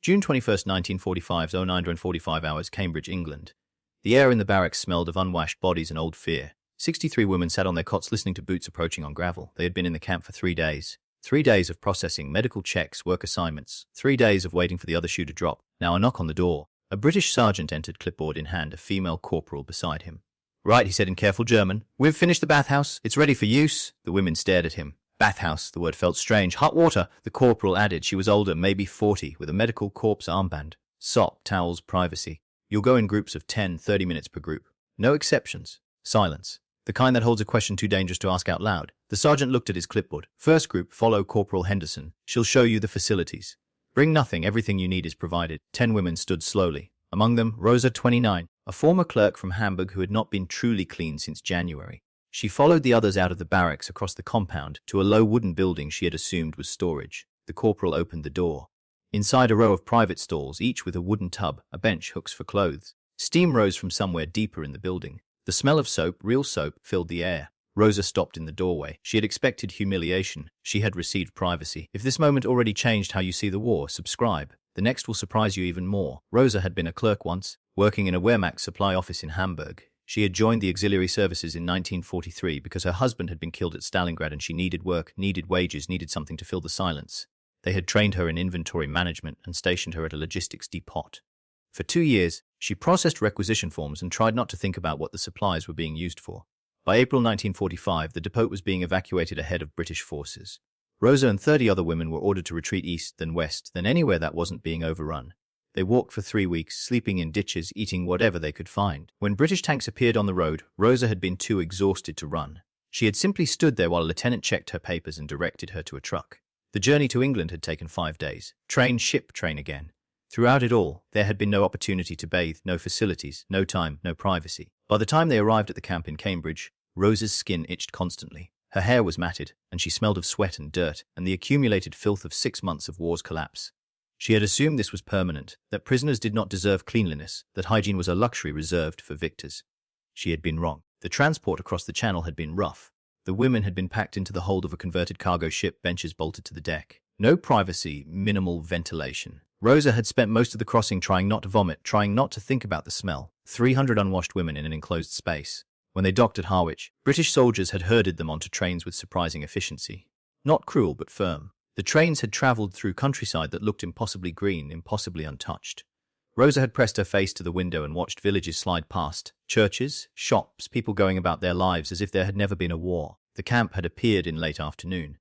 June 21st, 1945, 09:45 hours, Cambridge, England. The air in the barracks smelled of unwashed bodies and old fear. 63 women sat on their cots listening to boots approaching on gravel. They had been in the camp for 3 days. 3 days of processing, medical checks, work assignments. 3 days of waiting for the other shoe to drop. Now a knock on the door. A British sergeant entered, clipboard in hand, a female corporal beside him. "Right," he said in careful German. "We've finished the bathhouse. It's ready for use." The women stared at him. Bathhouse, the word felt strange. "Hot water," the corporal added. She was older, maybe 40, with a medical corpse armband. "Sop, towels, privacy. You'll go in groups of 10, 30 minutes per group. No exceptions." Silence. The kind that holds a question too dangerous to ask out loud. The sergeant looked at his clipboard. "First group, follow Corporal Henderson. She'll show you the facilities. Bring nothing, everything you need is provided." 10 women stood slowly. Among them, Rosa, 29, a former clerk from Hamburg who had not been truly clean since January. She followed the others out of the barracks across the compound to a low wooden building she had assumed was storage. The corporal opened the door. Inside, a row of private stalls, each with a wooden tub, a bench, hooks for clothes. Steam rose from somewhere deeper in the building. The smell of soap, real soap, filled the air. Rosa stopped in the doorway. She had expected humiliation. She had received privacy. If this moment already changed how you see the war, subscribe. The next will surprise you even more. Rosa had been a clerk once, working in a Wehrmacht supply office in Hamburg. She had joined the auxiliary services in 1943 because her husband had been killed at Stalingrad and she needed work, needed wages, needed something to fill the silence. They had trained her in inventory management and stationed her at a logistics depot. For 2 years, she processed requisition forms and tried not to think about what the supplies were being used for. By April 1945, the depot was being evacuated ahead of British forces. Rosa and 30 other women were ordered to retreat east, then west, then anywhere that wasn't being overrun. They walked for 3 weeks, sleeping in ditches, eating whatever they could find. When British tanks appeared on the road, Rosa had been too exhausted to run. She had simply stood there while a lieutenant checked her papers and directed her to a truck. The journey to England had taken 5 days. Train, ship, train again. Throughout it all, there had been no opportunity to bathe, no facilities, no time, no privacy. By the time they arrived at the camp in Cambridge, Rosa's skin itched constantly. Her hair was matted, and she smelled of sweat and dirt and the accumulated filth of 6 months of war's collapse. She had assumed this was permanent, that prisoners did not deserve cleanliness, that hygiene was a luxury reserved for victors. She had been wrong. The transport across the channel had been rough. The women had been packed into the hold of a converted cargo ship, benches bolted to the deck. No privacy, minimal ventilation. Rosa had spent most of the crossing trying not to vomit, trying not to think about the smell. 300 unwashed women in an enclosed space. When they docked at Harwich, British soldiers had herded them onto trains with surprising efficiency. Not cruel, but firm. The trains had travelled through countryside that looked impossibly green, impossibly untouched. Rosa had pressed her face to the window and watched villages slide past. Churches, shops, people going about their lives as if there had never been a war. The camp had appeared in late afternoon.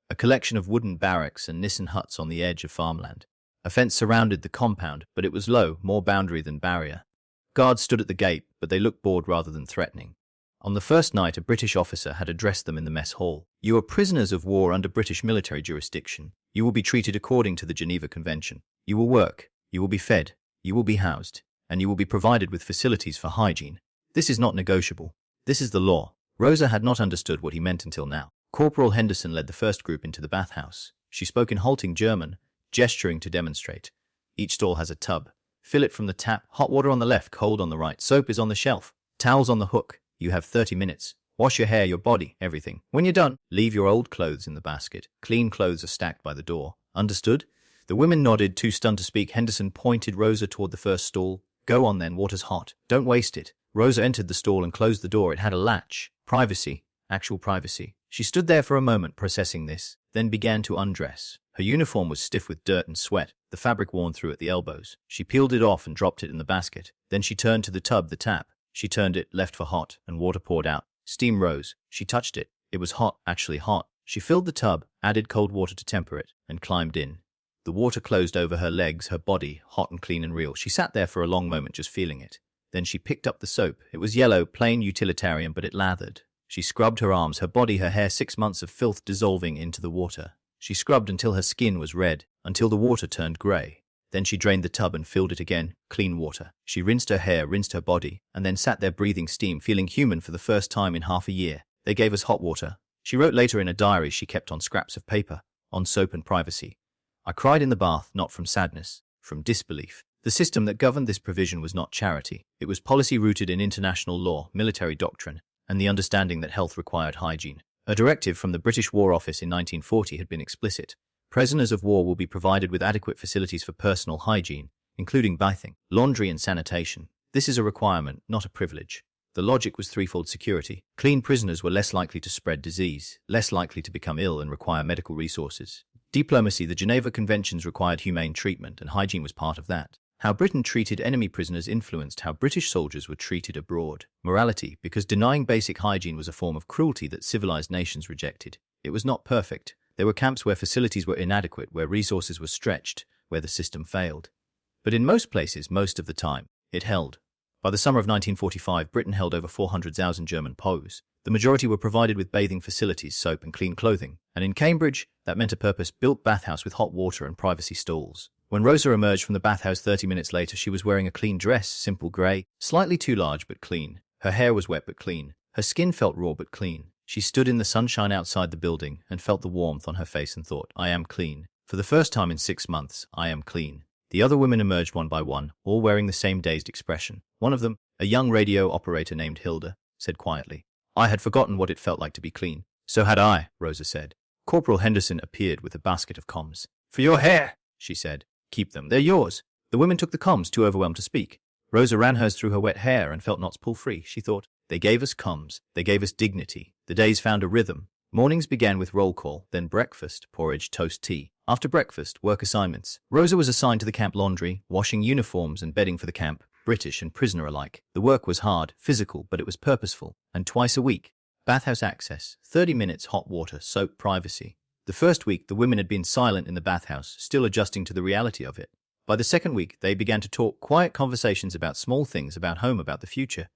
A collection of wooden barracks and Nissen huts on the edge of farmland. A fence surrounded the compound, but it was low, more boundary than barrier. Guards stood at the gate, but they looked bored rather than threatening. On the first night, a British officer had addressed them in the mess hall. "You are prisoners of war under British military jurisdiction. You will be treated according to the Geneva Convention. You will work, you will be fed, you will be housed, and you will be provided with facilities for hygiene. This is not negotiable. This is the law." Rosa had not understood what he meant until now. Corporal Henderson led the first group into the bathhouse. She spoke in halting German, gesturing to demonstrate. "Each stall has a tub. Fill it from the tap. Hot water on the left, cold on the right. Soap is on the shelf. Towels on the hook. You have 30 minutes. Wash your hair, your body, everything. When you're done, leave your old clothes in the basket. Clean clothes are stacked by the door. Understood?" The women nodded, too stunned to speak. Henderson pointed Rosa toward the first stall. "Go on then, water's hot. Don't waste it." Rosa entered the stall and closed the door. It had a latch. Privacy. Actual privacy. She stood there for a moment, processing this, then began to undress. Her uniform was stiff with dirt and sweat, the fabric worn through at the elbows. She peeled it off and dropped it in the basket. Then she turned to the tub, the tap. She turned it, left for hot, and water poured out. Steam rose. She touched it. It was hot, actually hot. She filled the tub, added cold water to temper it, and climbed in. The water closed over her legs, her body, hot and clean and real. She sat there for a long moment just feeling it. Then she picked up the soap. It was yellow, plain utilitarian, but it lathered. She scrubbed her arms, her body, her hair, 6 months of filth dissolving into the water. She scrubbed until her skin was red, until the water turned grey. Then she drained the tub and filled it again, clean water. She rinsed her hair, rinsed her body, and then sat there breathing steam, feeling human for the first time in half a year. They gave us hot water. She wrote later in a diary she kept on scraps of paper, on soap and privacy. "I cried in the bath, not from sadness, from disbelief." The system that governed this provision was not charity. It was policy rooted in international law, military doctrine, and the understanding that health required hygiene. A directive from the British War Office in 1940 had been explicit. Prisoners of war will be provided with adequate facilities for personal hygiene, including bathing, laundry and sanitation. This is a requirement, not a privilege. The logic was threefold: security. Clean prisoners were less likely to spread disease, less likely to become ill and require medical resources. Diplomacy. The Geneva Conventions required humane treatment, and hygiene was part of that. How Britain treated enemy prisoners influenced how British soldiers were treated abroad. Morality. Because denying basic hygiene was a form of cruelty that civilized nations rejected. It was not perfect. There were camps where facilities were inadequate, where resources were stretched, where the system failed. But in most places, most of the time, it held. By the summer of 1945, Britain held over 400,000 German POWs. The majority were provided with bathing facilities, soap and clean clothing. And in Cambridge, that meant a purpose-built bathhouse with hot water and privacy stalls. When Rosa emerged from the bathhouse 30 minutes later, she was wearing a clean dress, simple grey, slightly too large but clean. Her hair was wet but clean. Her skin felt raw but clean. She stood in the sunshine outside the building and felt the warmth on her face and thought, I am clean. For the first time in 6 months, I am clean. The other women emerged one by one, all wearing the same dazed expression. One of them, a young radio operator named Hilda, said quietly, I had forgotten what it felt like to be clean. So had I, Rosa said. Corporal Henderson appeared with a basket of comms. For your hair, she said. Keep them, they're yours. The women took the comms, too overwhelmed to speak. Rosa ran hers through her wet hair and felt knots pull free. She thought, they gave us comms, they gave us dignity. The days found a rhythm. Mornings began with roll call, then breakfast, porridge, toast, tea. After breakfast, work assignments. Rosa was assigned to the camp laundry, washing uniforms and bedding for the camp, British and prisoner alike. The work was hard, physical, but it was purposeful. And twice a week, bathhouse access, 30 minutes, hot water, soap, privacy. The first week, the women had been silent in the bathhouse, still adjusting to the reality of it. By the second week, they began to talk, quiet conversations about small things, about home, about the future.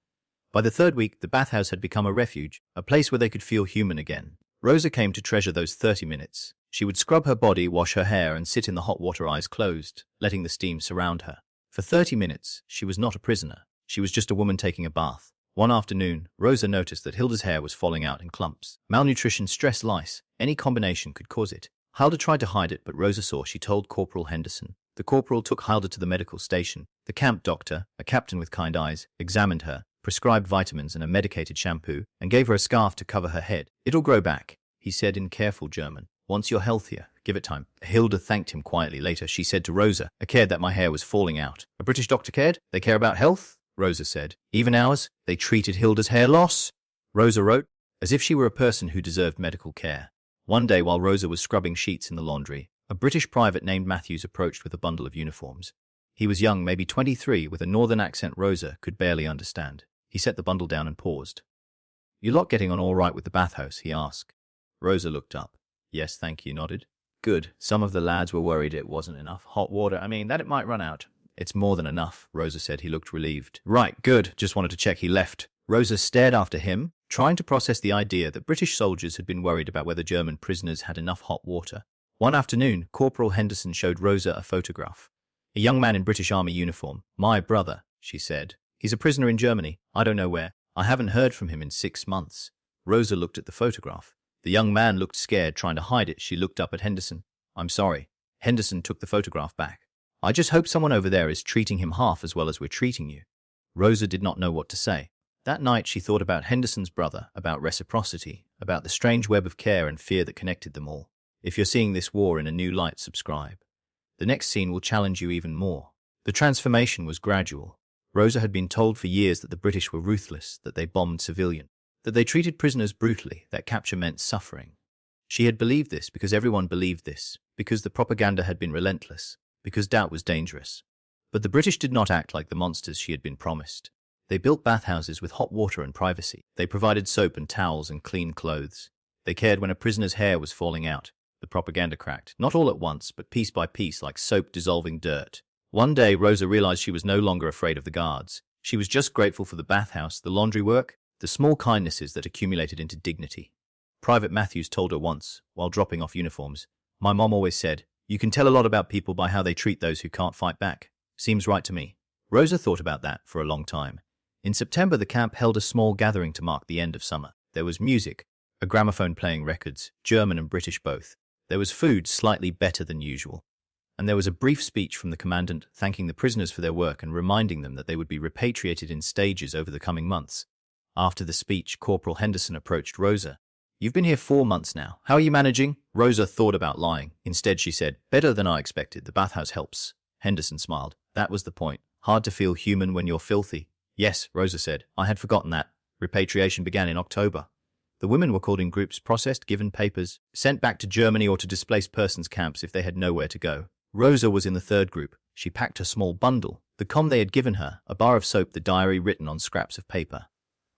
By the third week, the bathhouse had become a refuge, a place where they could feel human again. Rosa came to treasure those 30 minutes. She would scrub her body, wash her hair, and sit in the hot water, eyes closed, letting the steam surround her. For 30 minutes, she was not a prisoner. She was just a woman taking a bath. One afternoon, Rosa noticed that Hilda's hair was falling out in clumps. Malnutrition, stress, lice, any combination could cause it. Hilda tried to hide it, but Rosa saw. She told Corporal Henderson. The corporal took Hilda to the medical station. The camp doctor, a captain with kind eyes, examined her, prescribed vitamins and a medicated shampoo, and gave her a scarf to cover her head. It'll grow back, he said in careful German. Once you're healthier, give it time. Hilda thanked him quietly. Later, she said to Rosa, I cared that my hair was falling out. A British doctor cared? They care about health? Rosa said. Even ours? They treated Hilda's hair loss? Rosa wrote, as if she were a person who deserved medical care. One day while Rosa was scrubbing sheets in the laundry, a British private named Matthews approached with a bundle of uniforms. He was young, maybe 23, with a northern accent Rosa could barely understand. He set the bundle down and paused. You lot getting on all right with the bathhouse? He asked. Rosa looked up. Yes, thank you, nodded. Good. Some of the lads were worried it wasn't enough hot water. That it might run out. It's more than enough, Rosa said. He looked relieved. Right, good. Just wanted to check. He left. Rosa stared after him, trying to process the idea that British soldiers had been worried about whether German prisoners had enough hot water. One afternoon, Corporal Henderson showed Rosa a photograph. A young man in British Army uniform. My brother, she said. He's a prisoner in Germany. I don't know where. I haven't heard from him in 6 months. Rosa looked at the photograph. The young man looked scared, trying to hide it. She looked up at Henderson. I'm sorry. Henderson took the photograph back. I just hope someone over there is treating him half as well as we're treating you. Rosa did not know what to say. That night she thought about Henderson's brother, about reciprocity, about the strange web of care and fear that connected them all. If you're seeing this war in a new light, subscribe. The next scene will challenge you even more. The transformation was gradual. Rosa had been told for years that the British were ruthless, that they bombed civilians, that they treated prisoners brutally, that capture meant suffering. She had believed this because everyone believed this, because the propaganda had been relentless, because doubt was dangerous. But the British did not act like the monsters she had been promised. They built bathhouses with hot water and privacy. They provided soap and towels and clean clothes. They cared when a prisoner's hair was falling out. The propaganda cracked, not all at once, but piece by piece, like soap dissolving dirt. One day, Rosa realized she was no longer afraid of the guards. She was just grateful for the bathhouse, the laundry work, the small kindnesses that accumulated into dignity. Private Matthews told her once, while dropping off uniforms, my mom always said, you can tell a lot about people by how they treat those who can't fight back. Seems right to me. Rosa thought about that for a long time. In September, the camp held a small gathering to mark the end of summer. There was music, a gramophone playing records, German and British both. There was food slightly better than usual. And there was a brief speech from the commandant, thanking the prisoners for their work and reminding them that they would be repatriated in stages over the coming months. After the speech, Corporal Henderson approached Rosa. You've been here 4 months now. How are you managing? Rosa thought about lying. Instead, she said, better than I expected. The bathhouse helps. Henderson smiled. That was the point. Hard to feel human when you're filthy. Yes, Rosa said. I had forgotten that. Repatriation began in October. The women were called in groups, processed, given papers, sent back to Germany or to displaced persons camps if they had nowhere to go. Rosa was in the third group. She packed a small bundle, the com they had given her, a bar of soap, the diary written on scraps of paper.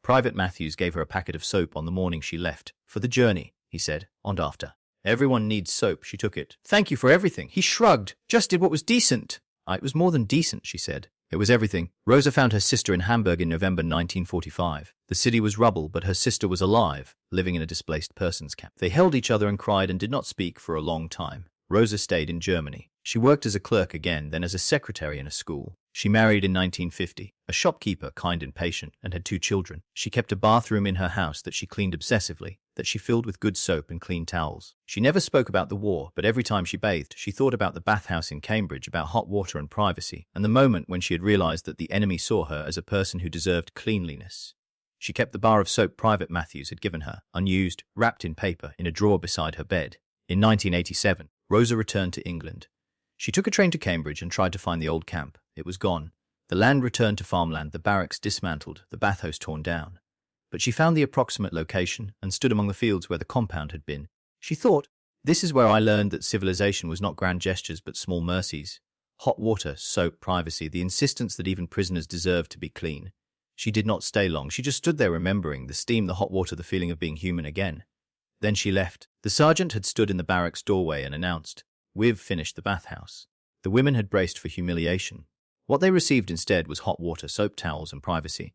Private Matthews gave her a packet of soap on the morning she left. For the journey, he said, and after. Everyone needs soap. She took it. Thank you for everything. He shrugged. Just did what was decent. It was more than decent, she said. It was everything. Rosa found her sister in Hamburg in November 1945. The city was rubble, but her sister was alive, living in a displaced persons camp. They held each other and cried and did not speak for a long time. Rosa stayed in Germany. She worked as a clerk again, then as a secretary in a school. She married in 1950, a shopkeeper, kind and patient, and had 2 children. She kept a bathroom in her house that she cleaned obsessively, that she filled with good soap and clean towels. She never spoke about the war, but every time she bathed, she thought about the bathhouse in Cambridge, about hot water and privacy, and the moment when she had realized that the enemy saw her as a person who deserved cleanliness. She kept the bar of soap Private Matthews had given her, unused, wrapped in paper, in a drawer beside her bed. In 1987, Rosa returned to England. She took a train to Cambridge and tried to find the old camp. It was gone. The land returned to farmland, the barracks dismantled, the bathhouse torn down. But she found the approximate location and stood among the fields where the compound had been. She thought, this is where I learned that civilization was not grand gestures but small mercies. Hot water, soap, privacy, the insistence that even prisoners deserved to be clean. She did not stay long. She just stood there remembering the steam, the hot water, the feeling of being human again. Then she left. The sergeant had stood in the barracks doorway and announced, "We've finished the bathhouse." The women had braced for humiliation. What they received instead was hot water, soap, towels, and privacy.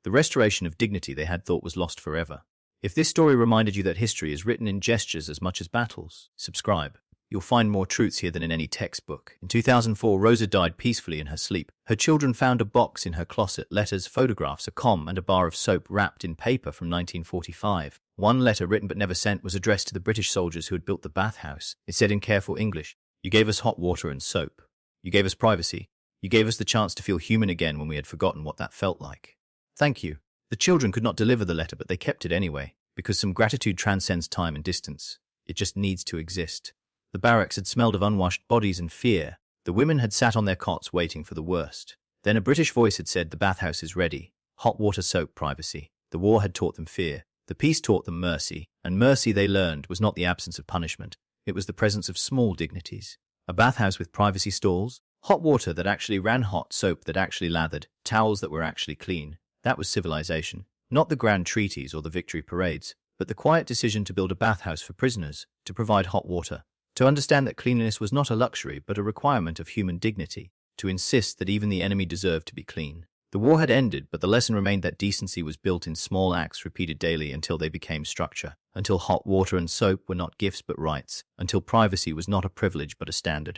The restoration of dignity they had thought was lost forever. If this story reminded you that history is written in gestures as much as battles, subscribe. You'll find more truths here than in any textbook. In 2004, Rosa died peacefully in her sleep. Her children found a box in her closet, letters, photographs, a com, and a bar of soap wrapped in paper from 1945. One letter, written but never sent, was addressed to the British soldiers who had built the bathhouse. It said in careful English, "You gave us hot water and soap. You gave us privacy. You gave us the chance to feel human again when we had forgotten what that felt like. Thank you." The children could not deliver the letter, but they kept it anyway, because some gratitude transcends time and distance. It just needs to exist. The barracks had smelled of unwashed bodies and fear. The women had sat on their cots waiting for the worst. Then a British voice had said, "The bathhouse is ready. Hot water, soap, privacy." The war had taught them fear. The peace taught them mercy. And mercy, they learned, was not the absence of punishment. It was the presence of small dignities. A bathhouse with privacy stalls, hot water that actually ran hot, soap that actually lathered, towels that were actually clean. That was civilization. Not the grand treaties or the victory parades, but the quiet decision to build a bathhouse for prisoners, to provide hot water, to understand that cleanliness was not a luxury but a requirement of human dignity, to insist that even the enemy deserved to be clean. The war had ended, but the lesson remained that decency was built in small acts repeated daily until they became structure, until hot water and soap were not gifts but rights, until privacy was not a privilege but a standard.